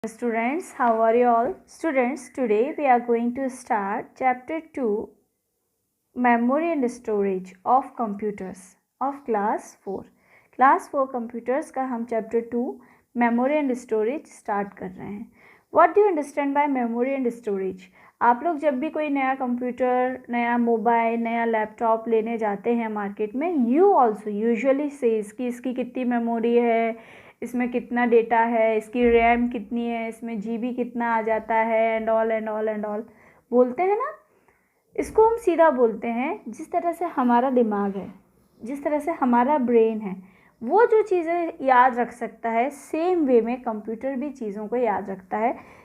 Students, how are you all? Students, today we are going to start chapter 2 Memory and Storage of Computers of class 4. Class 4 computers का हम chapter 2 Memory and Storage start कर रहे हैं. What do you understand by memory and storage? आप लोग जब भी कोई नया कंप्यूटर, नया मोबाइल, नया लैपटॉप लेने जाते हैं मार्केट में, you also usually says कि इसकी कितनी मेमोरी है, इसमें कितना डेटा है, इसकी रैम कितनी है, इसमें जीबी कितना आ जाता है, एंड ऑल बोलते हैं ना. इसको हम सीधा बोलते हैं जिस तरह से हमारा दिमाग है, जिस तरह से हमारा ब्रेन है, वो जो चीज़ें याद रख सकता है, सेम वे में कंप्यूटर भी चीज़ों को याद रखता है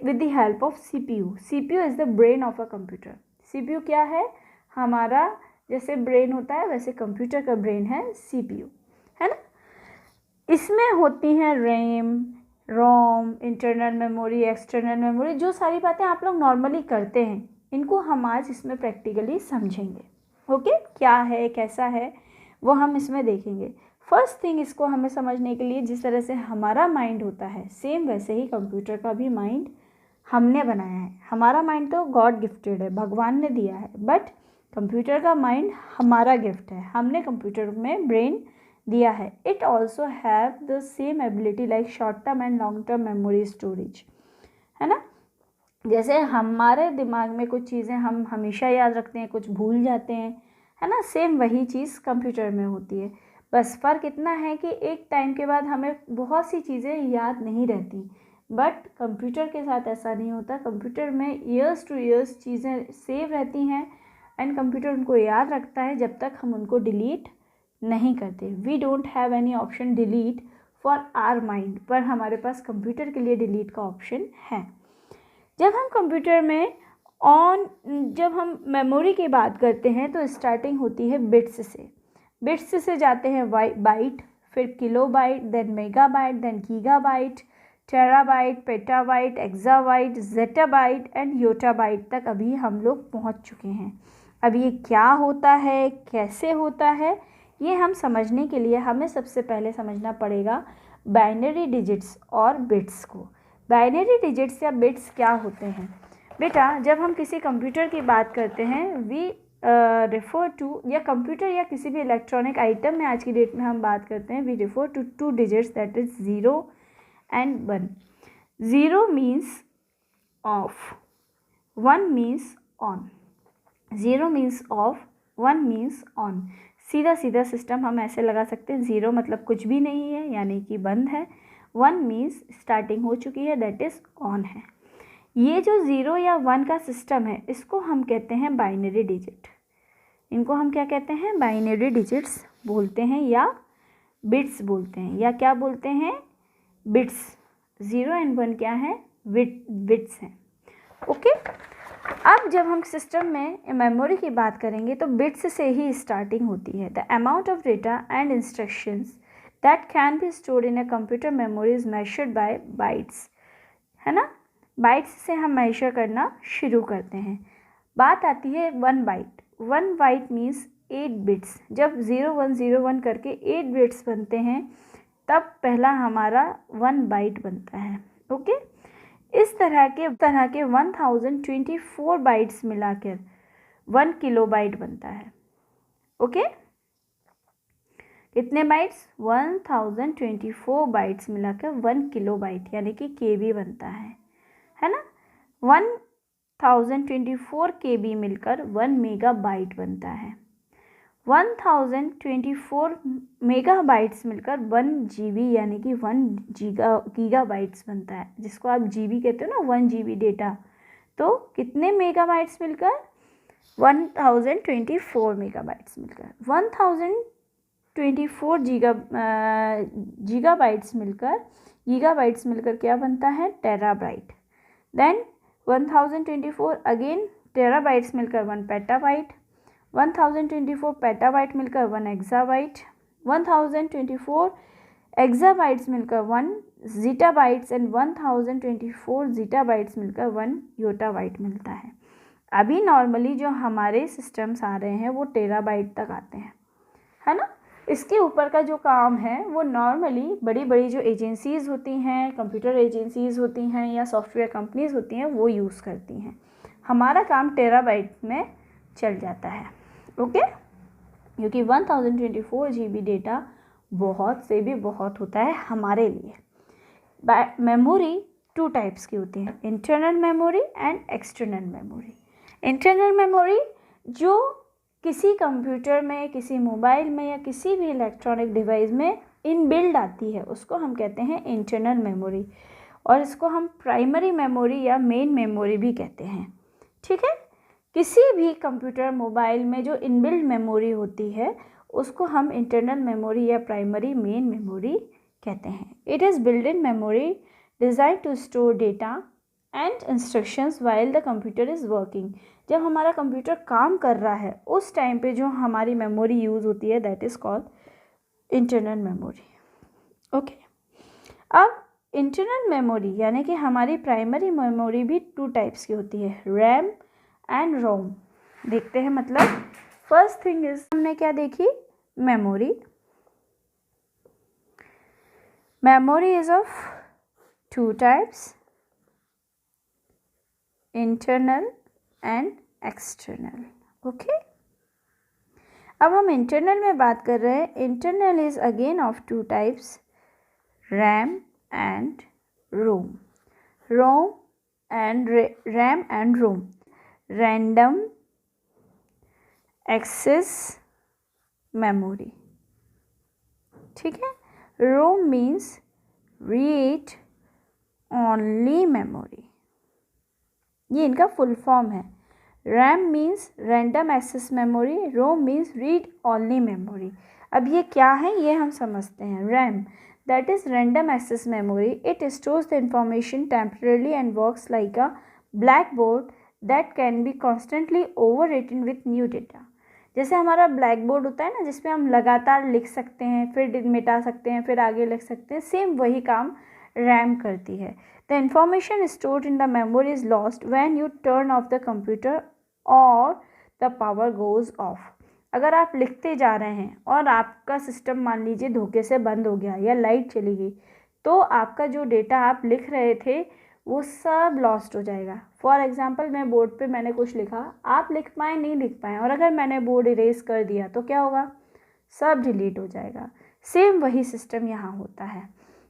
with the help of CPU. CPU is the brain of a computer. CPU क्या है? हमारा जैसे ब्रेन होता है वैसे कंप्यूटर का ब्रेन है CPU, है ना. इसमें होती हैं रैम, रोम, इंटरनल मेमोरी, एक्सटर्नल मेमोरी, जो सारी बातें आप लोग नॉर्मली करते हैं, इनको हम आज इसमें प्रैक्टिकली समझेंगे. ओके, क्या है, कैसा है, वो हम इसमें देखेंगे. फर्स्ट थिंग, इसको हमें समझने के लिए जिस तरह से हमारा माइंड होता है, सेम वैसे ही कंप्यूटर का भी माइंड हमने बनाया है. हमारा माइंड तो गॉड गिफ्टेड है, भगवान ने दिया है, बट कंप्यूटर का माइंड हमारा गिफ्ट है. हमने कंप्यूटर में ब्रेन दिया है. It also have the same ability like short term and long term memory storage, है ना. जैसे हमारे दिमाग में कुछ चीज़ें हम हमेशा याद रखते हैं, कुछ भूल जाते हैं, है ना. सेम वही चीज़ कंप्यूटर में होती है. बस फ़र्क इतना है कि एक टाइम के बाद हमें बहुत सी चीज़ें याद नहीं रहती, बट कंप्यूटर के साथ ऐसा नहीं होता. कंप्यूटर में ईयर्स टू ईयर्स चीज़ें सेव रहती हैं एंड कंप्यूटर उनको याद रखता है जब तक हम उनको डिलीट नहीं करते. We don't have any option delete for our mind, पर हमारे पास कंप्यूटर के लिए डिलीट का ऑप्शन है. जब हम कंप्यूटर में जब हम मेमोरी की बात करते हैं तो स्टार्टिंग होती है बिट्स से. बिट्स से जाते हैं बाइट, फिर kilobyte, then megabyte, then gigabyte, terabyte, petabyte, exabyte, zettabyte and yottabyte तक अभी हम लोग पहुंच चुके हैं. अब ये क्या होता है, कैसे होता है, ये हम समझने के लिए हमें सबसे पहले समझना पड़ेगा बाइनरी डिजिट्स और बिट्स को. बाइनरी डिजिट्स या बिट्स क्या होते हैं बेटा? जब हम किसी कंप्यूटर की बात करते हैं, वी रेफर टू, या कंप्यूटर या किसी भी इलेक्ट्रॉनिक आइटम में आज की डेट में हम बात करते हैं, we refer to 2 digits, that is 0 and 1. 0 means off, 1 means on. 0 means off, 1 means on. सीधा सिस्टम हम ऐसे लगा सकते हैं. 0 मतलब कुछ भी नहीं है, यानी कि बंद है. 1 मीन्स स्टार्टिंग हो चुकी है, दैट इज़ ऑन है. ये जो 0 या 1 का सिस्टम है, इसको हम कहते हैं बाइनरी डिजिट. इनको हम क्या कहते हैं? बाइनरी डिजिट्स बोलते हैं, या बिट्स बोलते हैं, या क्या बोलते हैं? बिट्स. 0 एंड 1 क्या है? बिट्स हैं. ओके. अब जब हम सिस्टम में मेमोरी की बात करेंगे तो बिट्स से ही स्टार्टिंग होती है. The amount of data and instructions that can be stored in a computer memory is measured by bytes, है ना. बाइट्स से हम मेजर करना शुरू करते हैं. बात आती है 1 बाइट. 1 bite means 8 bits. जब 0101 करके 8 बिट्स बनते हैं, तब पहला हमारा 1 बाइट बनता है. ओके. इस तरह के 1024 बाइट्स मिलाकर 1 किलोबाइट बनता है. ओके. कितने बाइट्स? 1024 बाइट्स मिलाकर 1 किलोबाइट, यानी कि KB बनता है ना. 1024 KB मिलकर 1 मेगाबाइट बनता है. 1024 मेगाबाइट्स मिलकर 1 GB यानी कि 1 गीगाबाइट्स बनता है, जिसको आप GB कहते हो ना, 1 GB डेटा. तो कितने मेगाबाइट्स मिलकर? 1024 मेगाबाइट्स मिलकर. 1024 गीगाबाइट्स मिलकर क्या बनता है? टेराबाइट. देन 1024 अगेन टेराबाइट्स मिलकर 1 पेटाबाइट. 1024 पेटाबाइट मिलकर 1 एक्साबाइट. 1024 एक्साबाइट्स मिलकर 1 जीटाबाइट्स एंड 1024 जीटाबाइट्स मिलकर 1 योटाबाइट मिलता है. अभी नॉर्मली जो हमारे सिस्टम्स आ रहे हैं वो टेराबाइट तक आते हैं, है ना. इसके ऊपर का जो काम है वो नॉर्मली बड़ी बड़ी जो एजेंसीज़ होती हैं, कंप्यूटर एजेंसीज़ होती हैं या सॉफ्टवेयर कंपनीज़ होती हैं, वो यूज़ करती हैं। हमारा काम टेराबाइट में चल जाता है, ओके, क्योंकि 1024 GB डेटा बहुत से भी बहुत होता है हमारे लिए। मेमोरी 2 टाइप्स की होती है, internal memory and external memory. Internal memory जो किसी कंप्यूटर में, किसी मोबाइल में या किसी भी इलेक्ट्रॉनिक डिवाइस में इनबिल्ड आती है, उसको हम कहते हैं इंटरनल मेमोरी, और इसको हम प्राइमरी मेमोरी या मेन मेमोरी भी कहते हैं, ठीक है। किसी भी कंप्यूटर, मोबाइल में जो इनबिल्ड मेमोरी होती है उसको हम इंटरनल मेमोरी या प्राइमरी मेन मेमोरी कहते हैं। It is built in memory design to store data and instructions while the computer is working. जब हमारा कंप्यूटर काम कर रहा है उस टाइम पे जो हमारी मेमोरी यूज़ होती है, that is called internal memory, okay. अब इंटरनल मेमोरी यानी कि हमारी प्राइमरी मेमोरी भी 2 टाइप्स की होती है, रैम एंड रोम। देखते हैं, मतलब फर्स्ट थिंग इज, हमने क्या देखी, memory. Memory is of 2 types, internal and external, okay. अब हम इंटरनल में बात कर रहे हैं। Internal is again of 2 types, RAM and ROM. ROM and RAM and ROM, random access memory, ठीक है। ROM means read only memory, ये इनका फुल फॉर्म है। RAM means random access memory, ROM means read only memory. अब ये क्या है ये हम समझते हैं। RAM, that is random access memory, it stores the information temporary and works like a black board that can be constantly over written with new data. जैसे हमारा ब्लैक बोर्ड होता है ना, जिसपे हम लगातार लिख सकते हैं, फिर मिटा सकते हैं, फिर आगे लिख सकते हैं, सेम वही काम रैम करती है। The information stored in the memory is lost when U turn off the computer और द पावर गोज ऑफ। अगर आप लिखते जा रहे हैं और आपका सिस्टम मान लीजिए धोखे से बंद हो गया या लाइट चली गई, तो आपका जो डेटा आप लिख रहे थे वो सब लॉस्ट हो जाएगा। फॉर एग्जाम्पल, मैं बोर्ड पे मैंने कुछ लिखा, आप लिख पाए नहीं लिख पाए, और अगर मैंने बोर्ड इरेज कर दिया तो क्या होगा, सब डिलीट हो जाएगा। सेम वही सिस्टम यहाँ होता है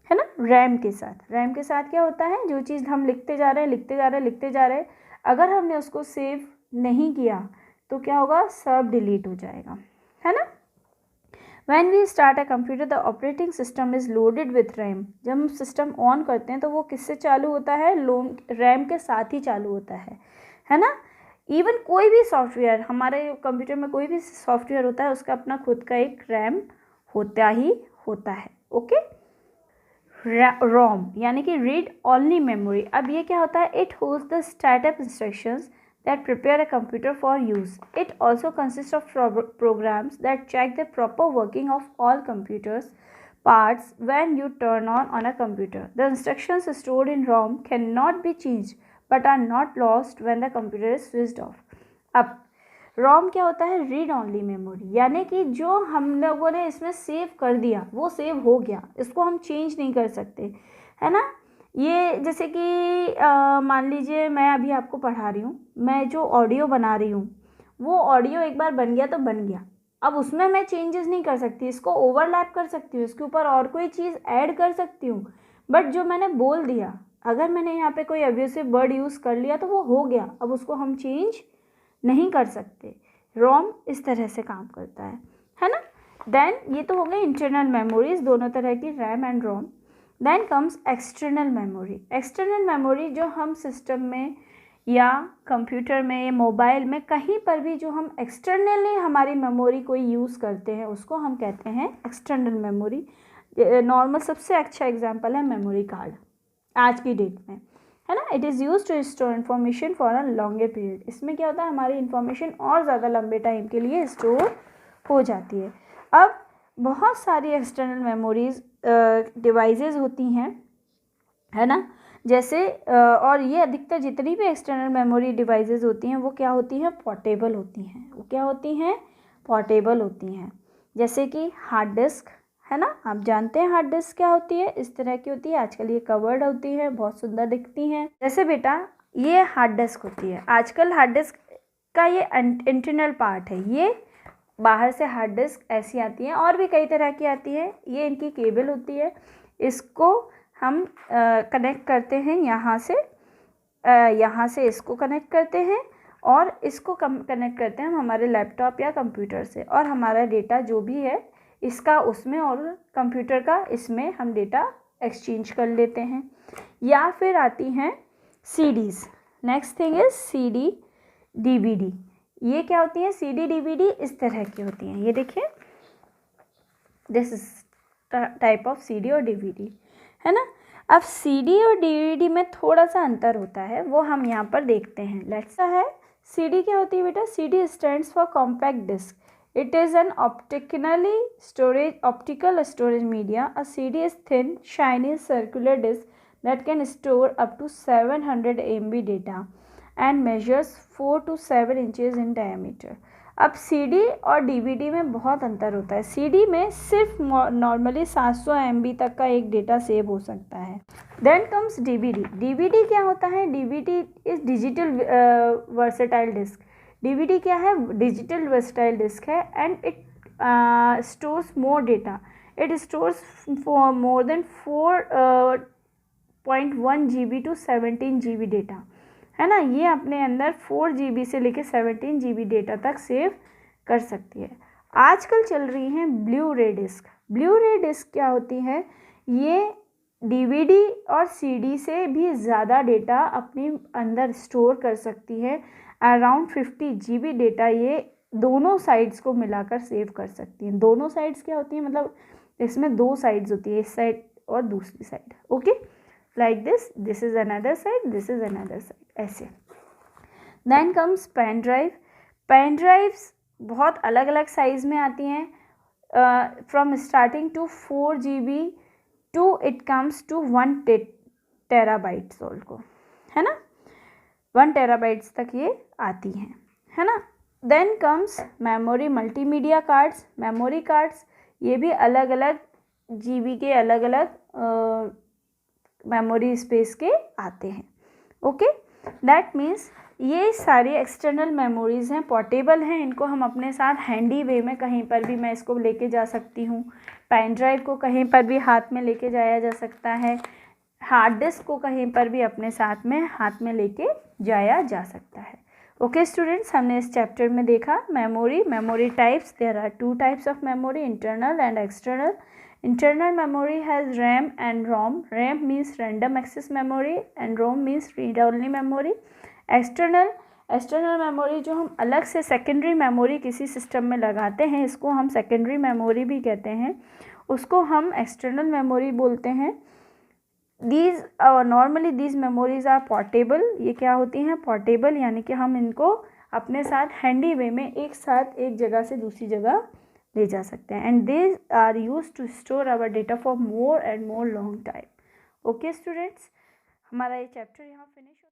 ना, रैम के साथ। रैम के साथ क्या होता है, जो चीज़ हम लिखते जा रहे हैं, अगर हमने उसको सेव नहीं किया तो क्या होगा, सब डिलीट हो जाएगा, है ना। When we start a computer, the operating system is loaded with RAM. जब हम सिस्टम ऑन करते हैं तो वो किससे चालू होता है, रैम के साथ ही चालू होता है ना। इवन कोई भी सॉफ्टवेयर, हमारे कंप्यूटर में कोई भी सॉफ्टवेयर होता है, उसका अपना खुद का एक रैम होता ही होता है, ओके। रोम यानी कि रीड ओनली मेमोरी। अब ये क्या होता है, it holds the startup instructions that prepare a computer for use. It also consists of programs that check the proper working of all computers parts when you turn on a computer. The instructions stored in ROM cannot be changed but are not lost when the computer is switched off. अब ROM क्या होता है, read only memory, यानी कि जो हम लोगों ने इसमें सेव कर दिया वो सेव हो गया, इसको हम चेंज नहीं कर सकते, है ना। ये जैसे कि मान लीजिए मैं अभी आपको पढ़ा रही हूँ, मैं जो ऑडियो बना रही हूँ वो ऑडियो एक बार बन गया तो बन गया, अब उसमें मैं चेंजेस नहीं कर सकती, इसको ओवरलैप कर सकती हूँ, इसके ऊपर और कोई चीज़ ऐड कर सकती हूँ, बट जो मैंने बोल दिया, अगर मैंने यहाँ पे कोई अब्यूसिव वर्ड यूज़ कर लिया तो वो हो गया, अब उसको हम चेंज नहीं कर सकते। रोम इस तरह से काम करता है ना। देन ये तो हो गए इंटरनल मेमोरीज, दोनों तरह की, RAM and ROM. Then comes external memory. External memory जो हम सिस्टम में या कंप्यूटर में, मोबाइल में, कहीं पर भी जो हम एक्सटर्नली हमारी मेमोरी को यूज़ करते हैं उसको हम कहते हैं एक्सटर्नल मेमोरी। नॉर्मल सबसे अच्छा एग्जांपल है मेमोरी कार्ड आज की डेट में, है ना। It is use to store information for a longer period. इसमें क्या होता है, हमारी इन्फॉर्मेशन और ज़्यादा लंबे टाइम के लिए स्टोर हो जाती है। अब बहुत सारी एक्सटर्नल मेमोरीज डिवाइसेस होती हैं, है ना, जैसे और ये अधिकतर जितनी भी एक्सटर्नल मेमोरी डिवाइसेस होती हैं वो क्या होती हैं, पोर्टेबल होती हैं। वो क्या होती हैं, पोर्टेबल होती हैं। जैसे कि हार्ड डिस्क, है ना, आप जानते हैं हार्ड डिस्क क्या होती है, इस तरह की होती है, आजकल ये कवर्ड होती है, बहुत सुंदर दिखती हैं। जैसे बेटा ये हार्ड डिस्क होती है, आजकल हार्ड डिस्क का ये इंटरनल पार्ट है, ये बाहर से हार्ड डिस्क ऐसी आती हैं, और भी कई तरह की आती है, ये इनकी केबल होती है, इसको हम कनेक्ट करते हैं यहाँ से इसको कनेक्ट करते हैं, और इसको कनेक्ट करते हैं हम हमारे लैपटॉप या कंप्यूटर से, और हमारा डेटा जो भी है इसका उसमें और कंप्यूटर का इसमें हम डेटा एक्सचेंज कर लेते हैं। या फिर आती हैं CDs. Next thing is CD DVD. ये क्या होती है, सीडी डीवीडी इस तरह की होती हैं, ये देखिए, this is type of CD और डीवीडी, है ना। अब सीडी और डीवीडी में थोड़ा सा अंतर होता है, वो हम यहाँ पर देखते हैं। लेट्स है सीडी क्या होती है बेटा, CD stands for compact disc, it is an optical storage media. A CD is thin shiny circular disc that can store up to 700 MB data and measures 4 to 7 inches in diameter. अब CD और DVD में बहुत अंतर होता है। CD में सिर्फ normally 700 MB तक का एक डेटा सेव हो सकता है। Then comes DVD। DVD क्या होता है, DVD is digital versatile disc. DVD क्या है, डिजिटल वर्सेटाइल डिस्क है, and it stores more data. It stores for more than 4.1 GB to 17 GB data, है ना। ये अपने अंदर 4 GB से लेकर 17 GB डेटा तक सेव कर सकती है। आजकल चल रही हैं ब्लू रे डिस्क। ब्लू रे डिस्क क्या होती है, ये DVD और CD से भी ज़्यादा डेटा अपने अंदर स्टोर कर सकती है। अराउंड 50 GB डेटा ये दोनों साइड्स को मिलाकर सेव कर सकती हैं। दोनों साइड्स क्या होती हैं, मतलब इसमें 2 साइड्स होती है, इस साइड और दूसरी side, okay, like this is another side, this is another side, ऐसे। then comes pen drive. Pen drives बहुत अलग अलग साइज़ में आती हैं, from starting to 4 GB to it comes to 1 terabytes को, है ना, 1 टेराबाइट्स तक ये आती हैं, है ना। Then comes memory multimedia cards. Memory cards ये भी अलग अलग GB के अलग अलग मेमोरी स्पेस के आते हैं, ओके। दैट मीन्स ये सारी एक्सटर्नल मेमोरीज़ हैं, पोर्टेबल हैं, इनको हम अपने साथ हैंडी वे में कहीं पर भी मैं इसको लेके जा सकती हूँ। पेन ड्राइव को कहीं पर भी हाथ में लेके जाया जा सकता है, हार्ड डिस्क को कहीं पर भी अपने साथ में हाथ में लेके जाया जा सकता है। ओके स्टूडेंट्स, हमने इस चैप्टर में देखा memory types. There are 2 types of memory, internal and external. Internal memory has RAM and ROM. RAM means random access memory and ROM means read-only memory. External memory जो हम अलग से secondary memory किसी system में लगाते हैं, इसको हम सेकेंडरी मेमोरी भी कहते हैं, उसको हम एक्सटर्नल मेमोरी बोलते हैं। Normally these memories are portable. ये क्या होती हैं, पोर्टेबल, यानी कि हम इनको अपने साथ हैंडी वे में एक साथ एक जगह से दूसरी जगह ले जा सकते हैं। And these are use to store our data for more and more long time. Okay students, हमारा ये चैप्टर यहाँ फिनिश